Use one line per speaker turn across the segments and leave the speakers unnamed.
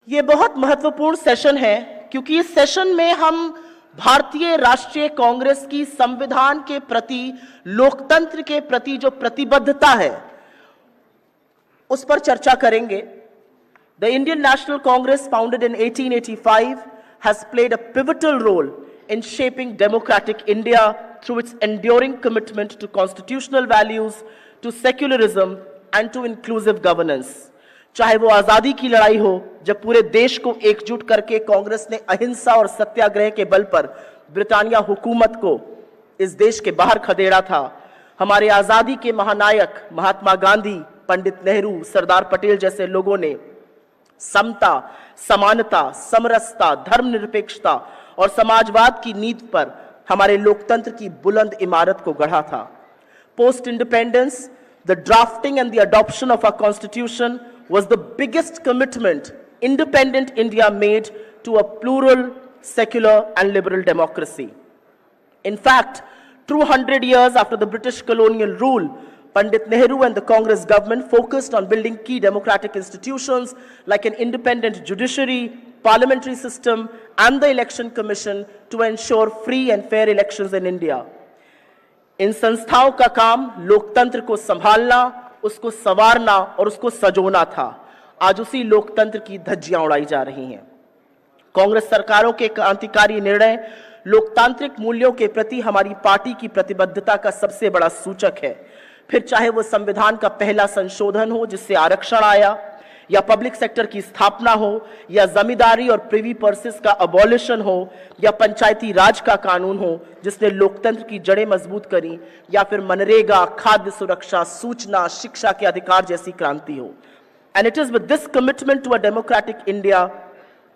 ये बहुत महत्वपूर्ण सेशन है क्योंकि इस सेशन में हम भारतीय राष्ट्रीय कांग्रेस की संविधान के प्रति, लोकतंत्र के प्रति जो प्रतिबद्धता है उस पर चर्चा करेंगे। The Indian National Congress, founded in 1885, has played a pivotal role in shaping democratic India through its enduring commitment to constitutional values, to secularism and to inclusive governance. चाहे वो आजादी की लड़ाई हो, जब पूरे देश को एकजुट करके कांग्रेस ने अहिंसा और सत्याग्रह के बल पर ब्रिटानिया हुकूमत को इस देश के बाहर खदेड़ा था। हमारे आजादी के महानायक महात्मा गांधी, पंडित नेहरू, सरदार पटेल जैसे लोगों ने समता, समानता, समरसता, धर्मनिरपेक्षता और समाजवाद की नींव पर हमारे लोकतंत्र की बुलंद इमारत को गढ़ा था। Post independence, the drafting and the adoption of our constitution was the biggest commitment independent India made to a plural, secular and liberal democracy. In fact, 200 years after the British colonial rule, Pandit Nehru and the Congress government focused on building key democratic institutions like an independent judiciary, parliamentary system and the election commission to ensure free and fair elections in India. इन संस्थाओं का काम लोकतंत्र को संभालना, उसको संवारना और उसको सजोना था। आज उसी लोकतंत्र की धज्जियां उड़ाई जा रही हैं। कांग्रेस सरकारों के क्रांतिकारी निर्णय लोकतांत्रिक मूल्यों के प्रति हमारी पार्टी की प्रतिबद्धता का सबसे बड़ा सूचक है। फिर चाहे वो संविधान का पहला संशोधन हो जिससे आरक्षण आया, या पब्लिक सेक्टर की स्थापना हो, या जमींदारी और प्रिवी पर्सेस का अबॉलिशन हो, या पंचायती राज का कानून हो जिसने लोकतंत्र की जड़ें मजबूत करी, या फिर मनरेगा, खाद्य सुरक्षा, सूचना, शिक्षा के अधिकार जैसी क्रांति हो। And it is with this commitment to a democratic India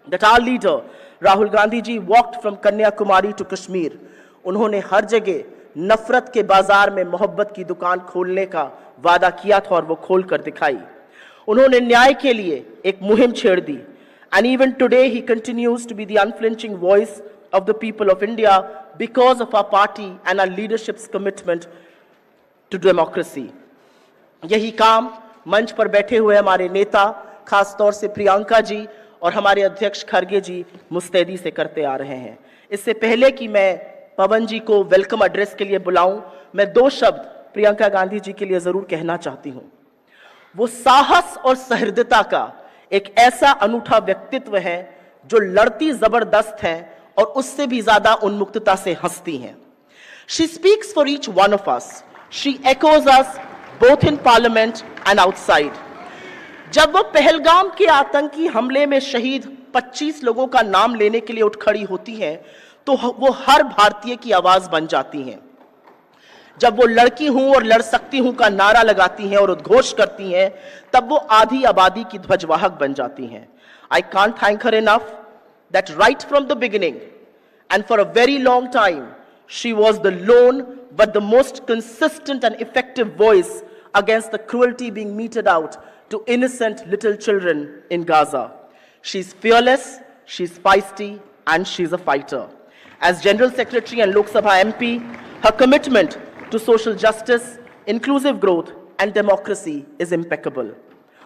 that our leader Rahul Gandhi ji walked from Kanyakumari to Kashmir. उन्होंने हर जगह नफरत के बाजार में मोहब्बत की दुकान खोलने का वादा किया था और वो खोल कर दिखाई। उन्होंने न्याय के लिए एक मुहिम छेड़ दी। And even today he continues to be the unflinching voice of the people of India because of our party and our leadership's commitment to democracy. यही काम मंच पर बैठे हुए हमारे नेता, खासतौर से प्रियंका जी और हमारे अध्यक्ष खरगे जी मुस्तैदी से करते आ रहे हैं। इससे पहले कि मैं पवन जी को वेलकम एड्रेस के लिए बुलाऊं, मैं दो शब्द प्रियंका गांधी जी के लिए जरूर कहना चाहती हूं। वो साहस और सहृदयता का एक ऐसा अनूठा व्यक्तित्व है जो लड़ती जबरदस्त है और उससे भी ज्यादा उन्मुक्तता से हंसती हैं। She speaks for each one of us. She echoes us both in parliament and outside. जब वो पहलगाम के आतंकी हमले में शहीद 25 लोगों का नाम लेने के लिए उठ खड़ी होती हैं, तो वो हर भारतीय की आवाज बन जाती हैं। जब वो लड़की हूं और लड़ सकती हूं का नारा लगाती हैं और उद्घोष करती हैं, तब वो आधी आबादी की ध्वजवाहक बन जाती हैं। I can't thank her enough that right from the beginning and for a very long time she was the lone but the most consistent and effective voice against the cruelty being meted out to innocent little children in Gaza. She's fearless, she's feisty and she's a fighter. As General Secretary and Lok Sabha MP, her commitment to social justice, inclusive growth and democracy is impeccable.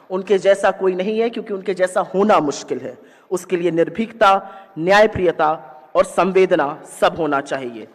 उनके जैसा कोई नहीं है क्योंकि उनके जैसा होना मुश्किल है। उसके लिए निर्भीकता, न्यायप्रियता और संवेदना सब होना चाहिए।